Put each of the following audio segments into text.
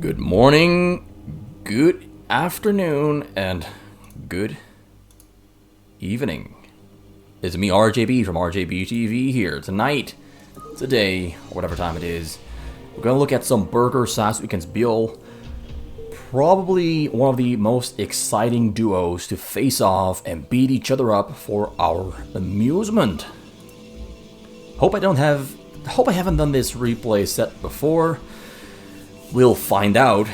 Good morning, good afternoon, and good evening. It's me, RJB from RJB TV here. Tonight, today, or whatever time it is, we're going to look at some Burgersasu against Byul. Probably one of the most exciting duos to face off and beat each other up for our amusement. Hope I haven't done this replay set before. We'll find out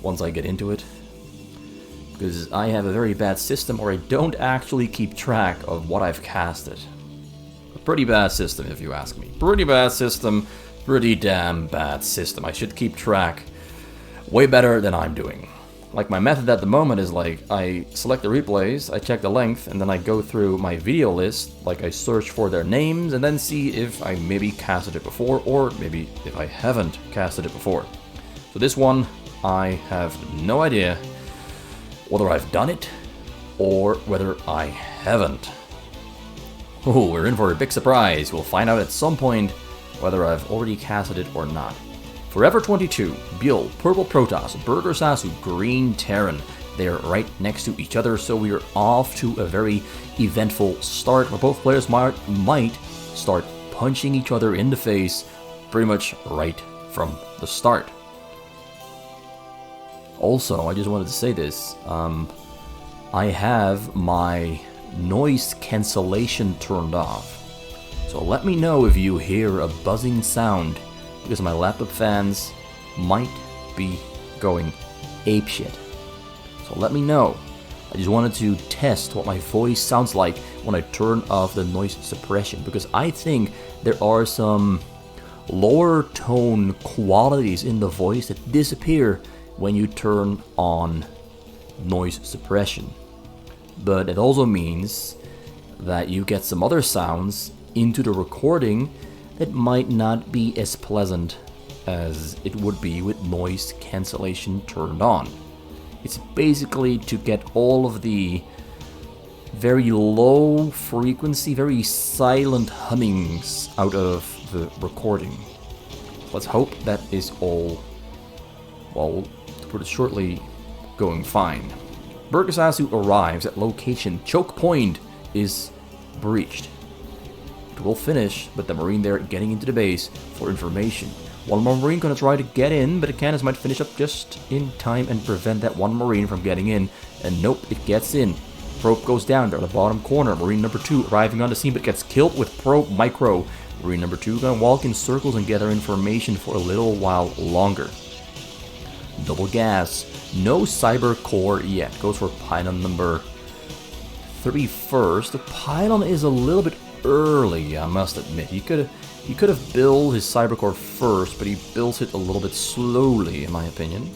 once I get into it, because I have a very bad system where I don't actually keep track of what I've casted. A pretty bad system, if you ask me. Pretty bad system, pretty damn bad system. I should keep track way better than I'm doing. Like, my method at the moment is like, I select the replays, I check the length, and then I go through my video list, like I search for their names, and then see if I maybe casted it before, or maybe if I haven't casted it before. So this one, I have no idea whether I've done it or whether I haven't. Oh, we're in for a big surprise. We'll find out at some point whether I've already casted it or not. Forever 22, Byul, Purple Protoss, Burgersasu, Green Terran. They are right next to each other, so we are off to a very eventful start where both players might start punching each other in the face pretty much right from the start. Also, I just wanted to say this, I have my noise cancellation turned off. So let me know if you hear a buzzing sound, because my laptop fans might be going apeshit. So let me know. I just wanted to test what my voice sounds like when I turn off the noise suppression, because I think there are some lower tone qualities in the voice that disappear when you turn on noise suppression. But it also means that you get some other sounds into the recording that might not be as pleasant as it would be with noise cancellation turned on. It's basically to get all of the very low frequency, very silent hummings out of the recording. Let's hope that is all, well, to put it shortly, going fine. Burgersasu arrives at location. Choke point is breached. It will finish, but the Marine there getting into the base for information. One more Marine gonna try to get in, but the cannons might finish up just in time and prevent that one Marine from getting in. And nope, it gets in. Probe goes down there at the bottom corner. Marine number 2 arriving on the scene, but gets killed with probe micro. Marine number 2 gonna walk in circles and gather information for a little while longer. Double gas. No cyber core yet. Goes for pylon number 3 first. The pylon is a little bit early, I must admit. He could have built his cyber core first, but he builds it a little bit slowly, in my opinion.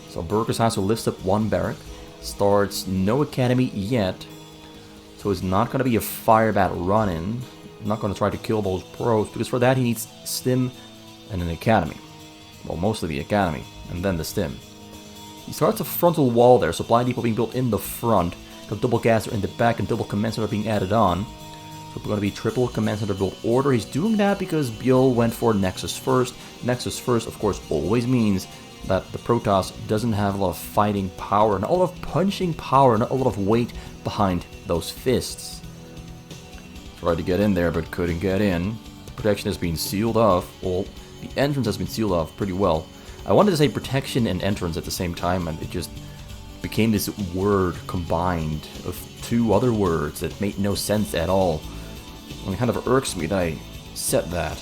So Burgersasu lifts up one barrack. Starts no academy yet. So it's not going to be a fire bat run-in. Not going to try to kill those pros, because for that he needs stim and an academy. Well, mostly the academy, and then the stim. He starts a frontal wall there, supply depot being built in the front, got double gasser in the back, and double command center being added on. So we're going to be triple command center build order. He's doing that because Byul went for Nexus first. Nexus first, of course, always means that the Protoss doesn't have a lot of fighting power, not a lot of punching power, not a lot of weight behind those fists. Tried to get in there, but couldn't get in. Protection has been sealed off. Well, the entrance has been sealed off pretty well. I wanted to say protection and entrance at the same time, and it just became this word combined of two other words that made no sense at all. And it kind of irks me that I said that.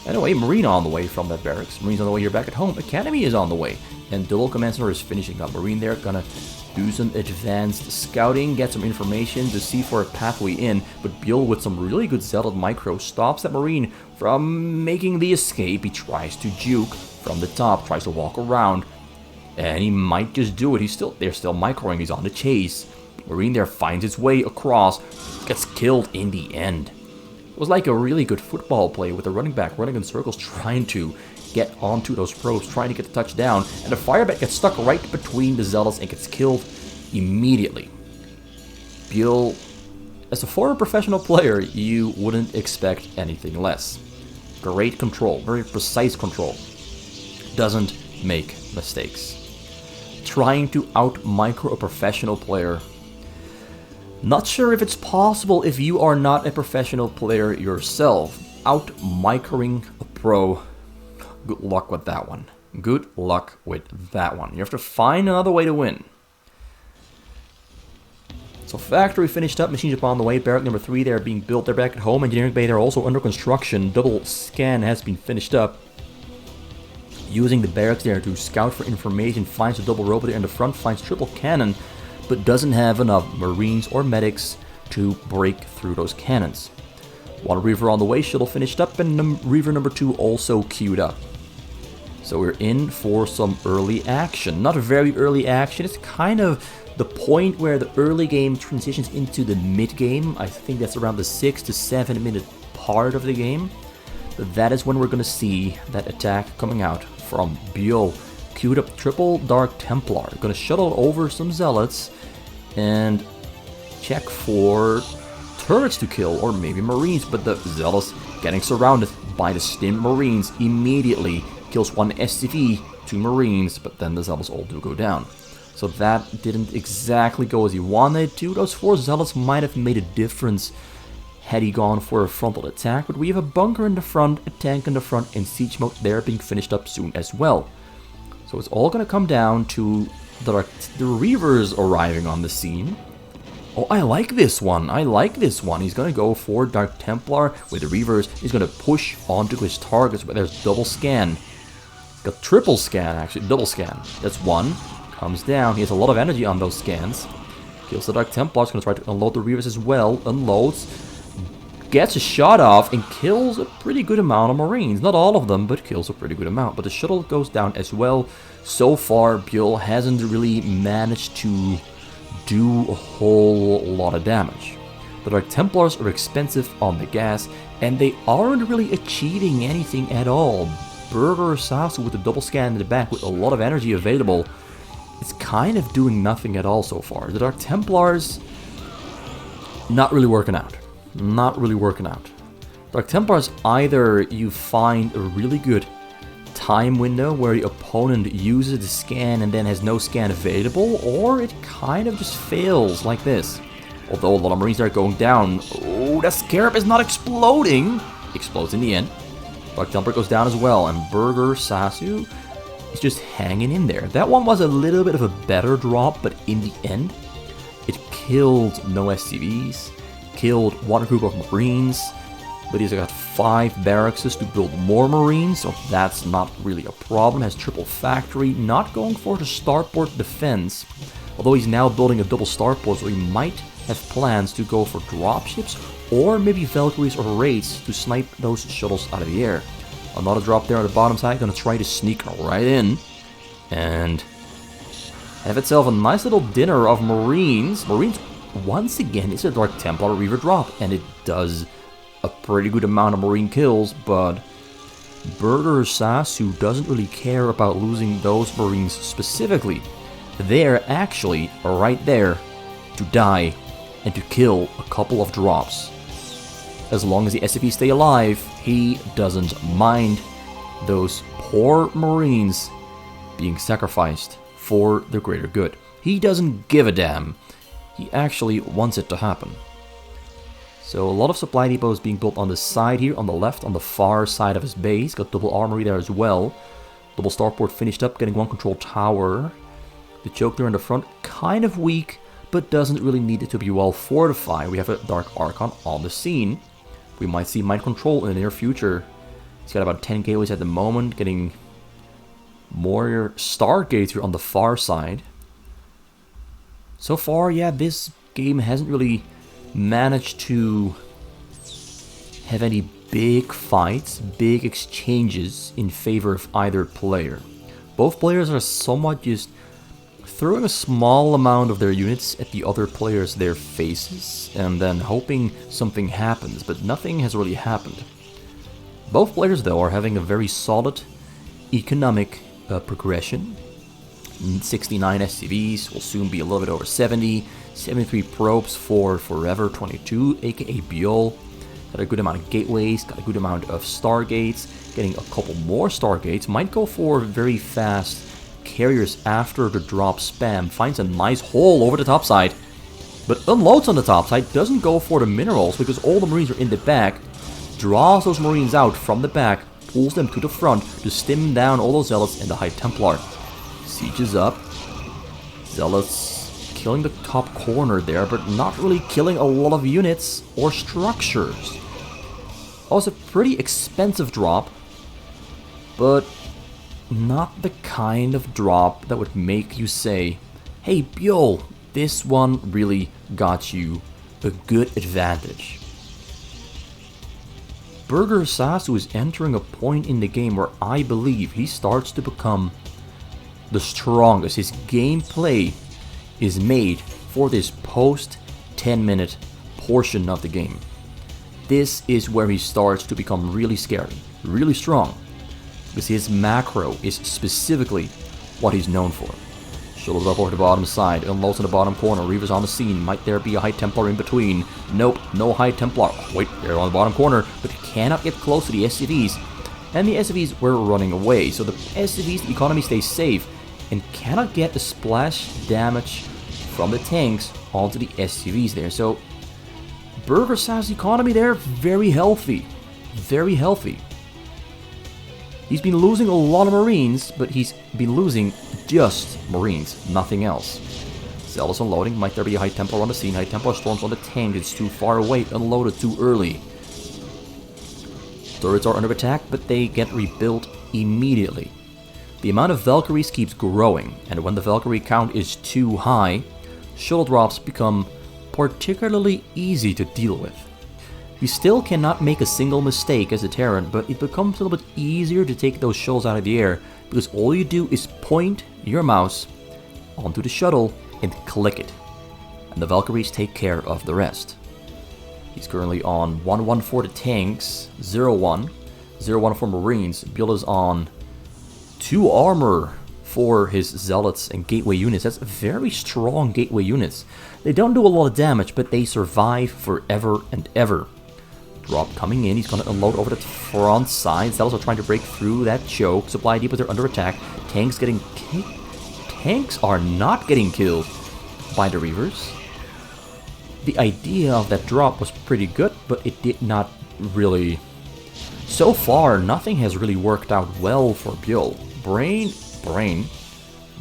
Anyway, Marine on the way from that barracks. Marine's on the way here back at home. Academy is on the way. And Double Command Center is finishing up. Marine there gonna do some advanced scouting, get some information to see for a pathway in. But Byul with some really good Zealot micro stops that Marine from making the escape. He tries to juke from the top, tries to walk around. And he might just do it. They're still microing. He's on the chase. Marine there finds its way across, gets killed in the end. It was like a really good football play with the running back running in circles, trying to get onto those pros, trying to get the touchdown, and the firebat gets stuck right between the Zealots and gets killed immediately. Byul, as a former professional player, you wouldn't expect anything less. Great control, very precise control. doesn't make mistakes. Trying to out-micro a professional player. Not sure if it's possible if you are not a professional player yourself. Out-microing a pro. Good luck with that one. Good luck with that one. You have to find another way to win. So factory finished up, machines upon the way, barrack number 3 they're being built, they're back at home, engineering bay they're also under construction, double scan has been finished up. Using the barracks there to scout for information, finds a double robot there in the front, finds triple cannon, but doesn't have enough marines or medics to break through those cannons. One Reaver on the way, shuttle finished up, and Reaver number 2 also queued up. So we're in for some early action. Not very early action, it's kind of the point where the early game transitions into the mid game. I think that's around the 6 to 7 minute part of the game. But that is when we're going to see that attack coming out from Byul. Queued up triple Dark Templar. Going to shuttle over some zealots and check for turrets to kill, or maybe marines, but the zealots getting surrounded by the stim marines immediately. Kills one SCV, 2 marines, but then the zealots all do go down. So that didn't exactly go as he wanted to. Those 4 zealots might have made a difference had he gone for a frontal attack, but we have a bunker in the front, a tank in the front, and siege mode there being finished up soon as well. So it's all going to come down to the Reavers arriving on the scene. Oh, I like this one. I like this one. He's going to go for Dark Templar with the Reavers. He's going to push onto his targets, but there's double scan. Got triple scan, actually. Double scan. That's 1. Comes down. He has a lot of energy on those scans. Kills the Dark Templar. He's going to try to unload the Reavers as well. Unloads. Gets a shot off and kills a pretty good amount of Marines. Not all of them, but kills a pretty good amount. But the shuttle goes down as well. So far, Byul hasn't really managed to do a whole lot of damage. The Dark Templars are expensive on the gas, and they aren't really achieving anything at all. Burgersasu with the double scan in the back with a lot of energy available. It's kind of doing nothing at all so far. The Dark Templars, not really working out. Not really working out. Dark Templars, either you find a really good time window where the opponent uses the scan and then has no scan available, or it kind of just fails like this. Although a lot of Marines are going down. Oh, that Scarab is not exploding. Explodes in the end. Dark Templar goes down as well, and Burgersasu is just hanging in there. That one was a little bit of a better drop, but in the end, it killed no SCVs, killed one group of Marines, but he's got 5 barracks to build more Marines, so that's not really a problem. Has triple factory, not going for the starport defense, although he's now building a double starport, so he might have plans to go for dropships, or maybe Valkyries or raids to snipe those shuttles out of the air. Another drop there on the bottom side, gonna try to sneak right in and have itself a nice little dinner of Marines. Marines, once again, it's a Dark Templar Reaver drop, and it does a pretty good amount of Marine kills, but Burgersasu doesn't really care about losing those Marines specifically. They're actually right there to die and to kill a couple of drops. As long as the SCVs stay alive, he doesn't mind those poor Marines being sacrificed for the greater good. He doesn't give a damn. He actually wants it to happen. So a lot of supply depots being built on the side here, on the left, on the far side of his base. Got double armory there as well. Double starport finished up, getting 1 control tower. The choke there in the front, kind of weak, but doesn't really need it to be well fortified. We have a Dark Archon on the scene. We might see mind control in the near future. He's got about 10 gateways at the moment, getting more Stargates here on the far side. So far, yeah, this game hasn't really managed to have any big fights, big exchanges in favor of either player. Both players are somewhat just throwing a small amount of their units at the other players' their faces and then hoping something happens, but nothing has really happened. Both players, though, are having a very solid economic progression. 69 SCVs will soon be a little bit over 70. 73 probes for Forever 22, aka Byul. Got a good amount of gateways, got a good amount of Stargates, getting a couple more Stargates. Might go for very fast carriers after the drop spam. Finds a nice hole over the top side, but unloads on the top side. Doesn't go for the minerals because all the Marines are in the back. Draws those Marines out from the back, pulls them to the front to stim down all those Zealots and the High Templar. Siege is up. Zealots killing the top corner there, but not really killing a lot of units or structures. Also, pretty expensive drop, but not the kind of drop that would make you say, hey Byul, this one really got you a good advantage. Burgersasu is entering a point in the game where I believe he starts to become the strongest. His gameplay is made for this post 10-minute portion of the game. This is where he starts to become really scary, really strong, because his macro is specifically what he's known for. Shuttles up over the bottom side, unloads in the bottom corner, Reaver's on the scene. Might there be a High Templar in between? Nope, no High Templar. Wait, they're on the bottom corner, but cannot get close to the SCVs. And the SCVs were running away, so the SCVs, the economy stays safe, and cannot get the splash damage from the tanks onto the SCVs there. So Burgersasu's economy there, very healthy. Very healthy. He's been losing a lot of Marines, but he's been losing just Marines, nothing else. Zealous unloading. Might there be a High Templar on the scene? High Templar storms on the tank. It's too far away. Unloaded too early. Turrets are under attack, but they get rebuilt immediately. The amount of Valkyries keeps growing, and when the Valkyrie count is too high, shuttle drops become particularly easy to deal with. You still cannot make a single mistake as a Terran, but it becomes a little bit easier to take those shuttles out of the air, because all you do is point your mouse onto the shuttle and click it, and the Valkyries take care of the rest. He's currently on 1-1 for the tanks, 0-1, 0-1 for Marines. Byul is on 2 armor for his Zealots and Gateway units. That's very strong Gateway units. They don't do a lot of damage, but they survive forever and ever. Drop coming in, he's going to unload over the front side. Zealots are trying to break through that choke. Supply depots are under attack. Tanks getting kicked. Tanks are not getting killed by the Reavers. The idea of that drop was pretty good, but it did not really... So far, nothing has really worked out well for Byul.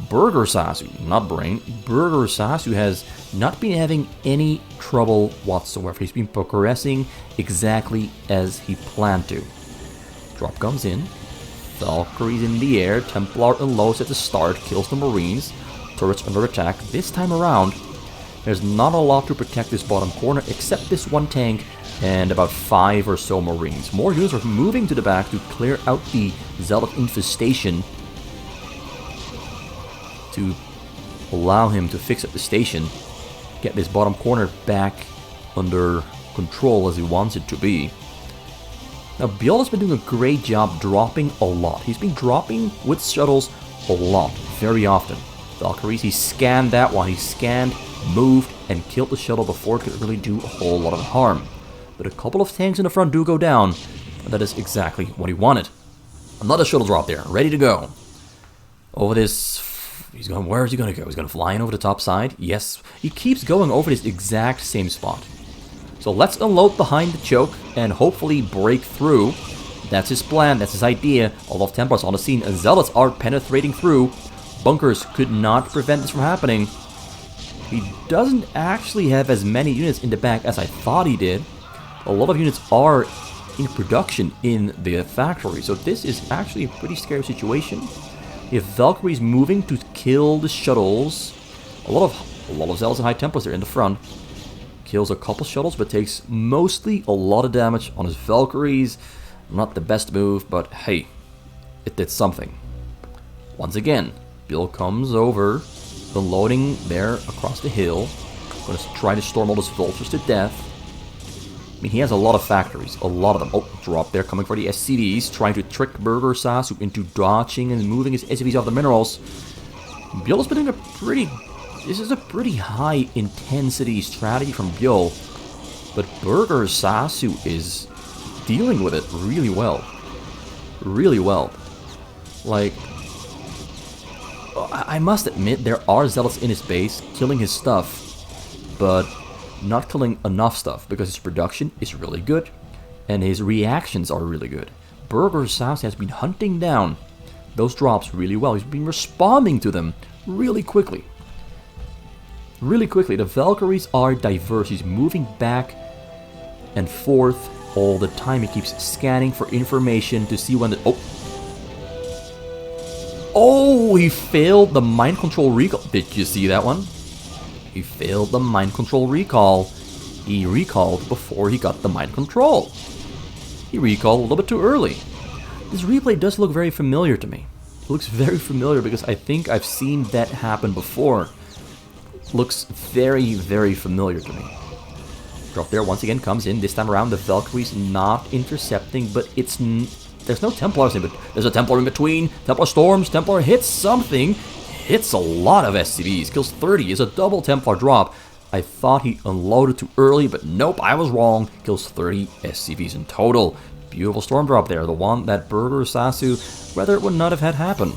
Burgersasu has not been having any trouble whatsoever. He's been progressing exactly as he planned to. Drop comes in. Valkyries in the air. Templar unloads at the start. Kills the Marines. Turrets under attack. This time around, there's not a lot to protect this bottom corner except this one tank and about 5 or so Marines. More units are moving to the back to clear out the Zealot infestation to allow him to fix up the station, get this bottom corner back under control as he wants it to be. Now Byul has been doing a great job dropping a lot. He's been dropping with shuttles a lot, very often. Valkyries, he scanned that one. He scanned, moved, and killed the shuttle before it could really do a whole lot of harm. But a couple of tanks in the front do go down, and that is exactly what he wanted. Another shuttle drop there, ready to go. Over this... He's going, where is he going to go? He's going to fly in over the top side. Yes, he keeps going over this exact same spot. So let's unload behind the choke and hopefully break through. That's his plan, that's his idea. All of Templars on the scene, and Zealots are penetrating through. Bunkers could not prevent this from happening. He doesn't actually have as many units in the back as I thought he did. A lot of units are in production in the factory, so this is actually a pretty scary situation. If Valkyrie's moving to kill the shuttles, a lot of Zealots and High Templars are in the front. Kills a couple shuttles, but takes mostly a lot of damage on his Valkyries. Not the best move, but hey, it did something. Once again, Byul comes over, unloading there across the hill. Going to try to storm all those vultures to death. I mean, he has a lot of factories, a lot of them. Oh, drop there, coming for the SCVs, trying to trick Burgersasu into dodging and moving his SCVs off the minerals. Byul has been doing a pretty... This is a pretty high intensity strategy from Byul, but Burgersasu is dealing with it really well. really well. Like, I must admit, there are zealots in his base killing his stuff, but not killing enough stuff because his production is really good and his reactions are really good. Burgersasu has been hunting down those drops really well. He's been responding to them really quickly. Really quickly. The Valkyries are diverse. He's moving back and forth all the time. He keeps scanning for information to see when the... Oh, he failed the mind control recall. Did you see that one? He failed the mind control recall. He recalled before he got the mind control. He recalled a little bit too early. This replay does look very familiar to me. It looks very familiar because I think I've seen that happen before. Looks very, very familiar to me. Drop there once again comes in. This time around the Valkyrie's not intercepting, but it's... There's no Templars in, but there's a Templar in between. Templar storms, Templar hits something. Hits a lot of SCVs. Kills 30 is a double Templar drop. I thought he unloaded too early, but nope, I was wrong. Kills 30 SCVs in total. Beautiful storm drop there. The one that Burgersasu rather would not have had happen.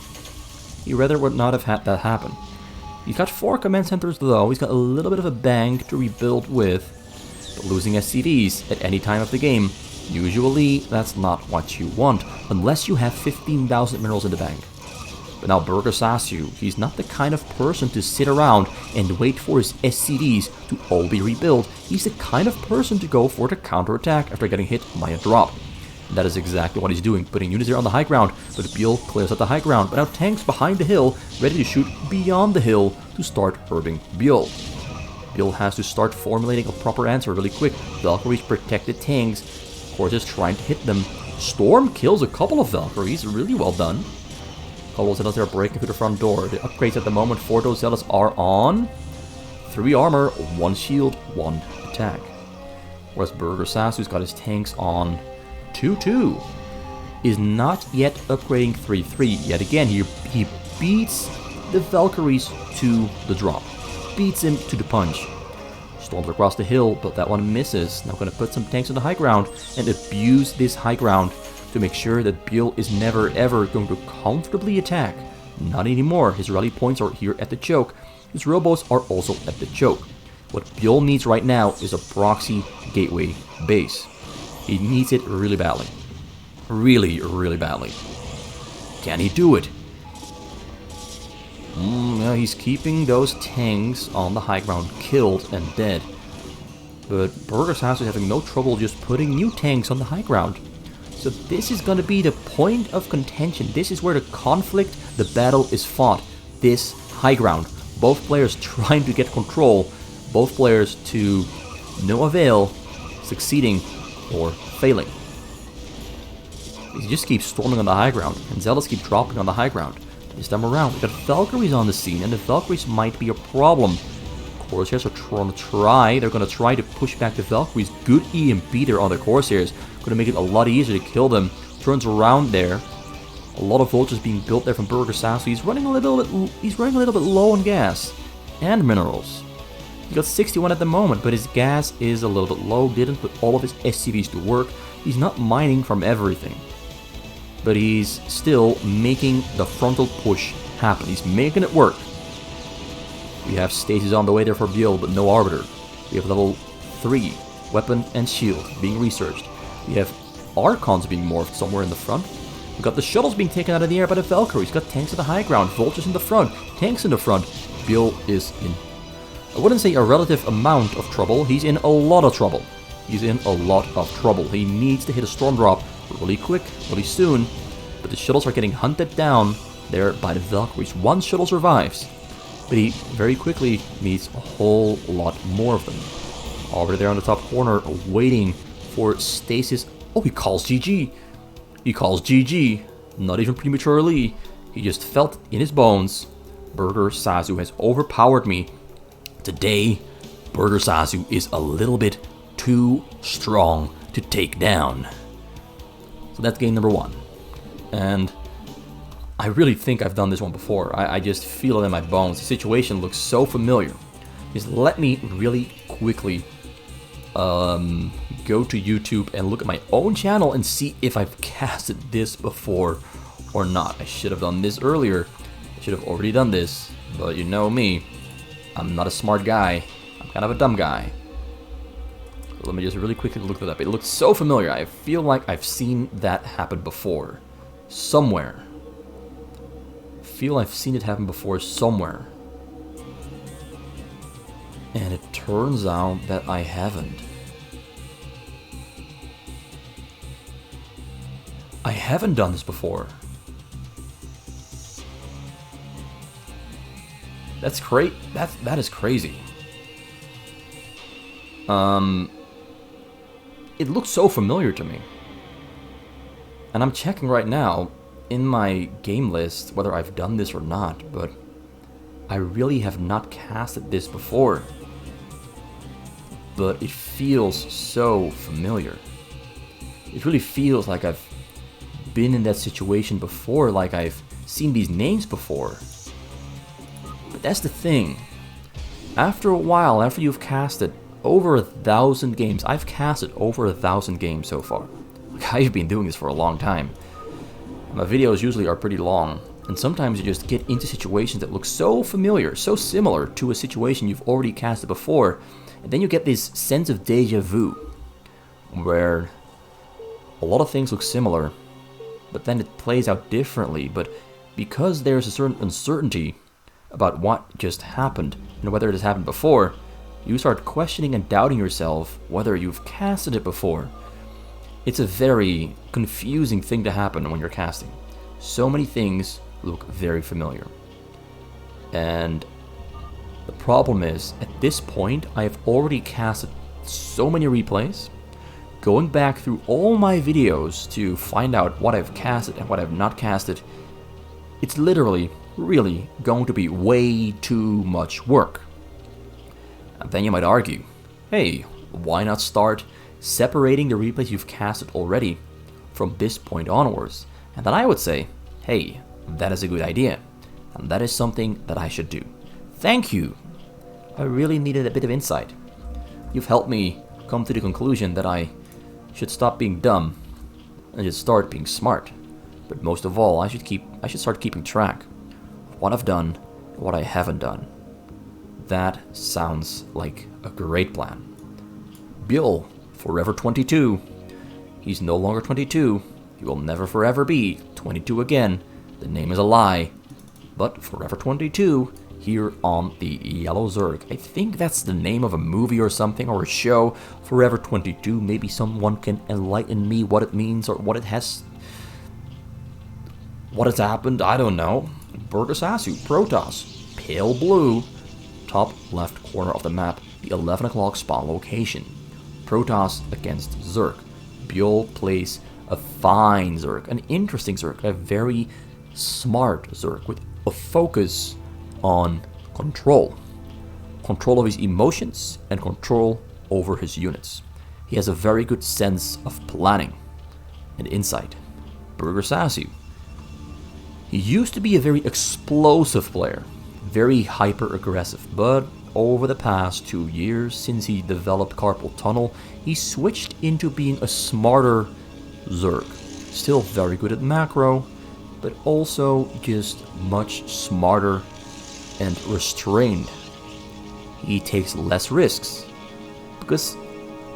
He rather would not have had that happen. He's got 4 command centers though. He's got a little bit of a bank to rebuild with. But losing SCVs at any time of the game, usually that's not what you want, unless you have 15,000 minerals in the bank. But now Burgersasu, he's not the kind of person to sit around and wait for his SCVs to all be rebuilt. He's the kind of person to go for the counterattack after getting hit by a drop. And that is exactly what he's doing, putting units there on the high ground, but Byul clears out the high ground, but now tanks behind the hill, ready to shoot beyond the hill to start herbing Byul. Byul has to start formulating a proper answer really quick. Valkyries protect the tanks, of course is trying to hit them. Storm kills a couple of Valkyries, really well done. A couple of zealots are breaking through the front door. The upgrades at the moment for those zealots are on 3 armor, 1 shield, 1 attack. Whereas Burgersasu's got his tanks on 2-2. Is not yet upgrading 3-3. Yet again, he beats the Valkyries to the drop. Beats him to the punch. Storms across the hill, but that one misses. Now going to put some tanks on the high ground and abuse this high ground to make sure that Byul is never ever going to comfortably attack. Not anymore. His rally points are here at the choke. His rowboats are also at the choke. What Byul needs right now is a proxy gateway base. He needs it really badly. Really, really badly. Can he do it? Yeah, he's keeping those tanks on the high ground killed and dead. But Burgersasu is having no trouble just putting new tanks on the high ground. So this is going to be the point of contention. This is where the conflict, the battle is fought. This high ground. Both players trying to get control. Both players to no avail, succeeding or failing. He just keeps storming on the high ground, and Zealots keep dropping on the high ground. This time around, we've got Valkyries on the scene, and the Valkyries might be a problem. Corsairs are going to try to push back the Valkyries. Good EMP there on the Corsairs. Going to make it a lot easier to kill them. Turns around there. A lot of vultures being built there from Burgersasu. He's running a little bit low on gas and minerals. He got 61 at the moment, but his gas is a little bit low. Didn't put all of his SCVs to work. He's not mining from everything, but he's still making the frontal push happen. He's making it work. We have stasis on the way there for Byul, but no arbiter. We have level 3 weapon and shield being researched. We have Archons being morphed somewhere in the front. We've got the shuttles being taken out of the air by the Valkyries. We've got tanks at the high ground, vultures in the front, tanks in the front. Byul is in, I wouldn't say a relative amount of trouble. He's in a lot of trouble. He's in a lot of trouble. He needs to hit a storm drop really quick, really soon. But the shuttles are getting hunted down there by the Valkyries. One shuttle survives, but he very quickly meets a whole lot more of them. Over there on the top corner, waiting for stasis. Oh, he calls GG. He calls GG. Not even prematurely. He just felt in his bones, Burgersasu has overpowered me. Today, Burgersasu is a little bit too strong to take down. So that's game number 1. And I really think I've done this one before. I just feel it in my bones. The situation looks so familiar. Just let me really quickly go to YouTube and look at my own channel and see if I've casted this before or not. I should have done this earlier. I should have already done this, but you know me. I'm not a smart guy. I'm kind of a dumb guy. So let me just really quickly look that up. It looks so familiar. I feel like I've seen that happen before. Somewhere. I feel I've seen it happen before somewhere. And it turns out that I haven't. I haven't done this before. That's great. That is crazy. It looks so familiar to me. And I'm checking right now in my game list whether I've done this or not, but I really have not casted this before. But it feels so familiar. It really feels like I've been in that situation before, like I've seen these names before. But that's the thing. After a while, after you've casted over 1,000 games, I've casted over 1,000 games so far. I've been doing this for a long time. My videos usually are pretty long, and sometimes you just get into situations that look so familiar, so similar to a situation you've already casted before, and then you get this sense of deja vu, where a lot of things look similar, but then it plays out differently. But because there's a certain uncertainty about what just happened and whether it has happened before, you start questioning and doubting yourself whether you've casted it before. It's a very confusing thing to happen when you're casting. So many things look very familiar. And the problem is, at this point, I have already casted so many replays. Going back through all my videos to find out what I've casted and what I've not casted, it's literally, really going to be way too much work. And then you might argue, hey, why not start separating the replays you've casted already from this point onwards? And then I would say, hey, that is a good idea. And that is something that I should do. Thank you. I really needed a bit of insight. You've helped me come to the conclusion that I should stop being dumb and just start being smart. But most of all, I should start keeping track of what I've done and what I haven't done. That sounds like a great plan. Byul, forever 22. He's no longer 22. He will never forever be 22 again. The name is a lie. But forever 22 here on the Yellow Zerg. I think that's the name of a movie or something, or a show. Forever 22. Maybe someone can enlighten me what it means or what has happened. I don't know. Burgersasu, Protoss, pale blue. Top left corner of the map, the 11 o'clock spawn location. Protoss against Zerg. Byul plays a fine Zerg, an interesting Zerg, a very smart Zerg with a focus on control. Control of his emotions and control over his units. He has a very good sense of planning and insight. Burgersasu. He used to be a very explosive player, very hyper-aggressive, but over the past 2 years, since he developed carpal tunnel, he switched into being a smarter Zerg. Still very good at macro, but also just much smarter and restrained. He takes less risks, because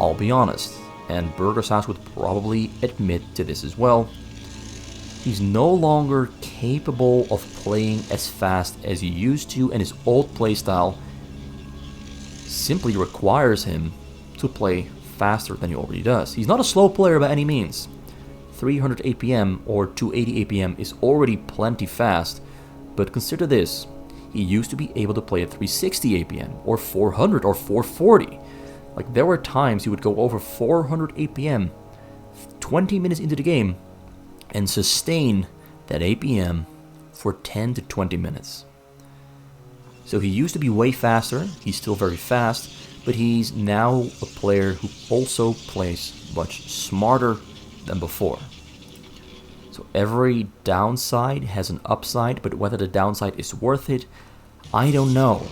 I'll be honest, and Burgersasu would probably admit to this as well, he's no longer capable of playing as fast as he used to, and his old playstyle simply requires him to play faster than he already does. He's not a slow player by any means. 300 APM or 280 APM is already plenty fast, but consider this. He used to be able to play at 360 APM or 400 or 440. Like, there were times he would go over 400 APM 20 minutes into the game and sustain that APM for 10 to 20 minutes. So he used to be way faster. He's still very fast, but he's now a player who also plays much smarter than before. So every downside has an upside, but whether the downside is worth it, I don't know.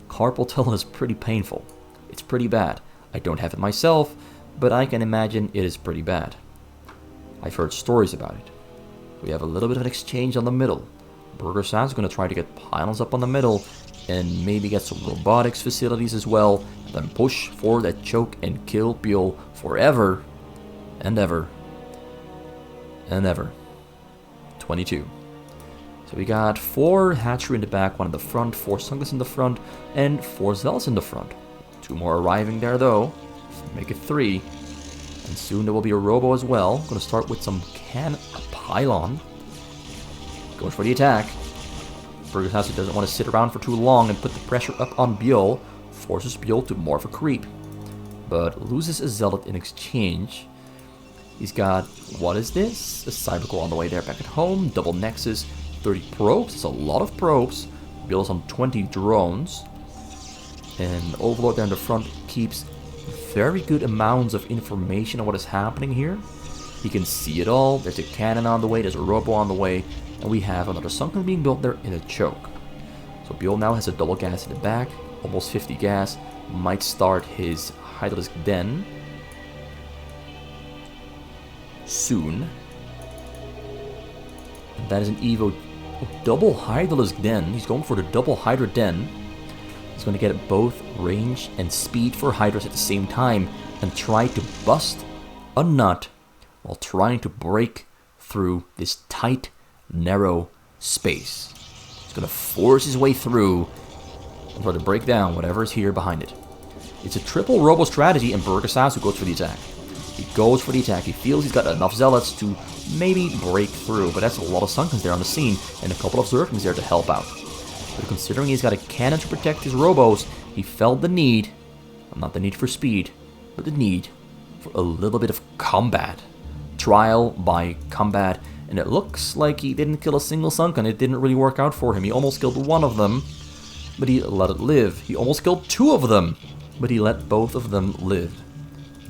Carpal tunnel is pretty painful. It's pretty bad. I don't have it myself, but I can imagine it is pretty bad. I've heard stories about it. We have a little bit of an exchange on the middle. Burgersasu is going to try to get pylons up on the middle and maybe get some robotics facilities as well, and then push for that choke and kill Byul forever and ever and ever. 22. So we got 4 hatchery in the back, 1 in the front, 4 Sunkas in the front, and 4 Zealots in the front. 2 more arriving there though, make it 3. And soon there will be a robo as well. Gonna start with some pylon. Goes for the attack. Burgersasu doesn't want to sit around for too long and put the pressure up on Byul. Forces Byul to morph a creep. But loses a Zealot in exchange. He's got, what is this? A Cybercore on the way there back at home. Double Nexus, 30 probes. It's a lot of probes. Byul is on 20 drones. And Overlord there in the front keeps very good amounts of information on what is happening here. He can see it all. There's a cannon on the way, there's a robo on the way, and we have another Sunken being built there in a choke. So Byul now has a double gas in the back, almost 50 gas, might start his Hydralisk Den soon. And that is an Evo double Hydralisk Den. He's going for the double Hydra Den. He's going to get both range and speed for Hydras at the same time and try to bust a nut while trying to break through this tight, narrow space. He's going to force his way through and try to break down whatever is here behind it. It's a triple robo strategy, and Burgersasu goes for the attack. He goes for the attack. He feels he's got enough Zealots to maybe break through, but that's a lot of Sunkens there on the scene and a couple of Zerglings there to help out. But considering he's got a cannon to protect his robos, he felt the need, well, not the need for speed, but the need for a little bit of combat. Trial by combat, and it looks like he didn't kill a single Sunken. It didn't really work out for him. He almost killed 1 of them, but he let it live. He almost killed 2 of them, but he let both of them live.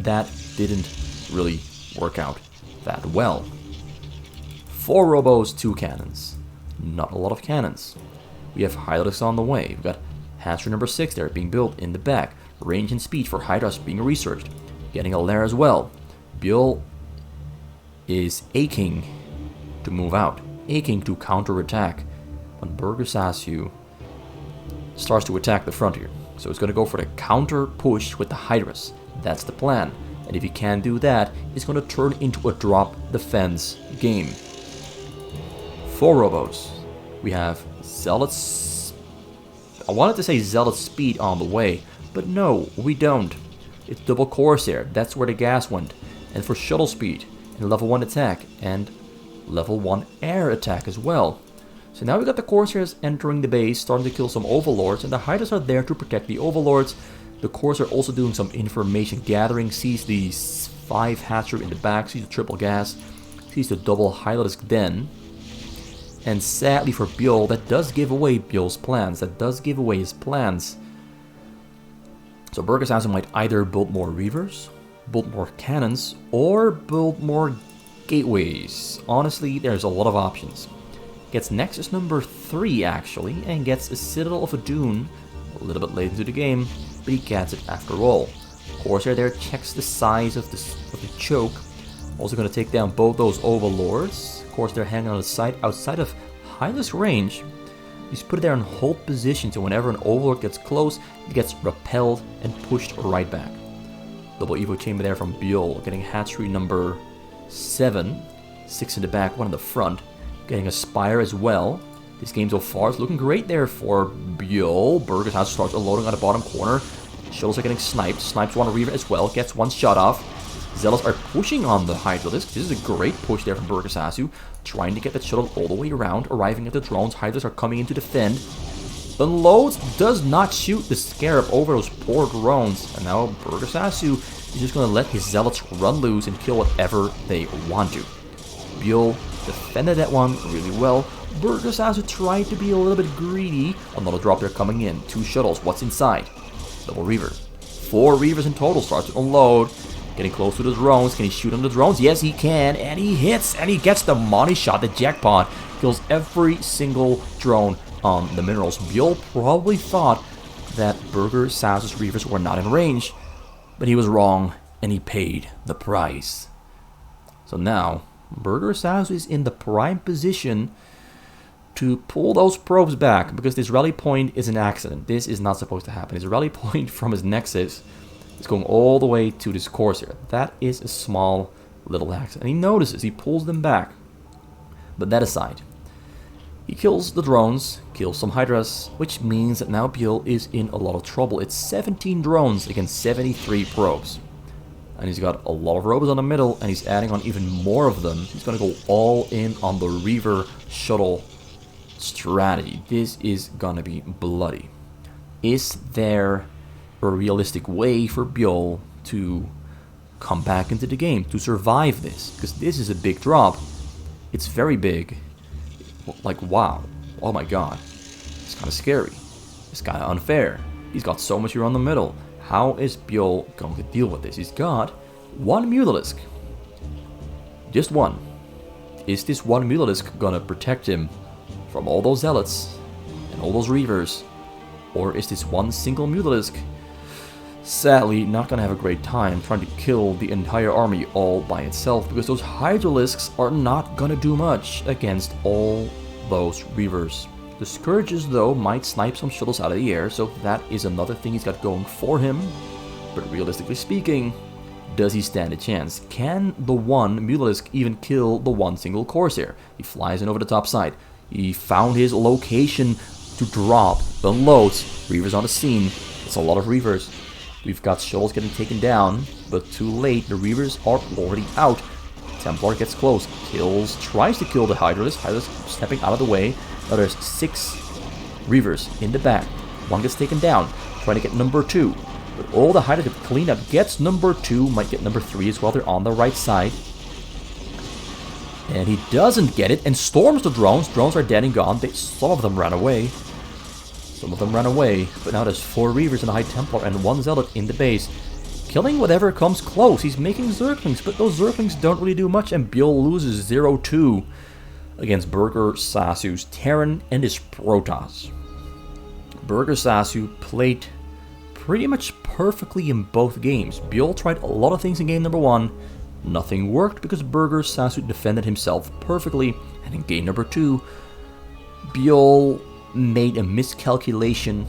That didn't really work out that well. 4 robos, 2 cannons. Not a lot of cannons. We have Hydralisk on the way. We've got hatchery number 6 there being built in the back. Range and speed for Hydras being researched. Getting a lair as well. Byul is aching to move out. Aching to counterattack. When Burgersasu starts to attack the front here. So he's going to go for the counter push with the Hydras. That's the plan. And if he can do that, it's going to turn into a drop defense game. 4 robos. We have Zealots. I wanted to say Zealot speed on the way, but no, we don't. It's double Corsair. That's where the gas went. And for shuttle speed, and level 1 attack, and level 1 air attack as well. So now we got the Corsairs entering the base, starting to kill some Overlords, and the Hydras are there to protect the Overlords. The Corsair also doing some information gathering, sees the 5 hatchery in the back, sees the triple gas, sees the double Hydralisk Den. And sadly for Byul, that does give away Byul's plans. That does give away his plans. So Burgersasu might either build more Reavers, build more cannons, or build more gateways. Honestly, there's a lot of options. Gets Nexus number 3 actually, and gets a Citadel of a Dune a little bit late into the game, but he gets it after all. Corsair there checks the size of the choke. Also going to take down both those Overlords. Of course, they're hanging on the side outside of Hydralisk range. He's put it there in hold position, so whenever an Overlord gets close, it gets repelled and pushed right back. Double Evo chamber there from Byul, getting hatchery number 7. 6 in the back, 1 in the front. Getting a Spire as well. This game so far is looking great there for Byul. Burgersasu starts unloading on the bottom corner. Shuttles are getting sniped. Snipes 1 Reaver as well, gets 1 shot off. Zealots are pushing on the Hydralisk. This is a great push there from Burgersasu, trying to get the shuttle all the way around, arriving at the drones. Hydras are coming in to defend. Unloads, does not shoot the Scarab over those poor drones. And now Burgersasu is just going to let his Zealots run loose and kill whatever they want to. Byul defended that one really well. Burgersasu tried to be a little bit greedy. Another drop there coming in. 2 shuttles, what's inside? Double Reaver. 4 Reavers in total, starts to unload. Getting close to the drones. Can he shoot on the drones? Yes, he can. And he hits. And he gets the money shot. The jackpot kills every single drone on the minerals. Byul probably thought that Burgersasu's Reavers were not in range. But he was wrong, and he paid the price. So now, Burgersasu is in the prime position to pull those probes back, because this rally point is an accident. This is not supposed to happen. His rally point from his Nexus is going all the way to this Corsair. That is a small little accident. And he notices, he pulls them back. But that aside, he kills the drones, kills some Hydras, which means that now Byul is in a lot of trouble. It's 17 drones against 73 probes. And he's got a lot of robots on the middle, and he's adding on even more of them. He's going to go all in on the Reaver shuttle strategy. This is going to be bloody. Is there a realistic way for Byul to come back into the game, to survive this? Because this is a big drop. It's very big. Like, wow. Oh my god. It's kind of scary. It's kind of unfair. He's got so much here on the middle. How is Byul going to deal with this? He's got one Mutalisk. Just one. Is this one Mutalisk going to protect him from all those Zealots and all those Reavers? Or is this one single Mutalisk sadly not going to have a great time trying to kill the entire army all by itself? Because those Hydralisks are not going to do much against all those Reavers. The Scourges, though, might snipe some shuttles out of the air, so that is another thing he's got going for him. But realistically speaking, does he stand a chance? Can the one Mutalisk even kill the one single Corsair? He flies in over the top side. He found his location to drop, unloads, Reavers on the scene. It's a lot of Reavers. We've got shuttles getting taken down, but too late. The Reavers are already out. Templar gets close, kills, tries to kill the Hydralisk. Hydralisk stepping out of the way. Now there's 6 Reavers in the back. One gets taken down, trying to get number 2. But all the Hydralisk clean up gets number 2, might get number 3 as well. They're on the right side. And he doesn't get it and storms the drones. Drones are dead and gone. Some of them ran away. Some of them ran away. But now there's 4 Reavers and a High Templar and 1 Zealot in the base. Killing whatever comes close. He's making Zerglings, but those Zerglings don't really do much, and Byul loses 0-2 against Burgersasu's Terran and his Protoss. Burgersasu played pretty much perfectly in both games. Byul tried a lot of things in game number 1. Nothing worked because Burgersasu defended himself perfectly, and in game number 2, Byul made a miscalculation,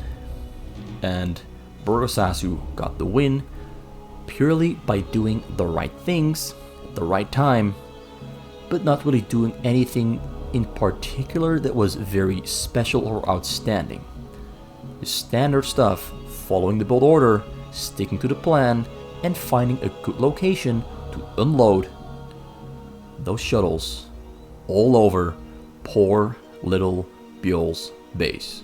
and Burgersasu got the win purely by doing the right things at the right time, but not really doing anything in particular that was very special or outstanding. The standard stuff, following the build order, sticking to the plan, and finding a good location to unload those shuttles all over poor little Byul's base.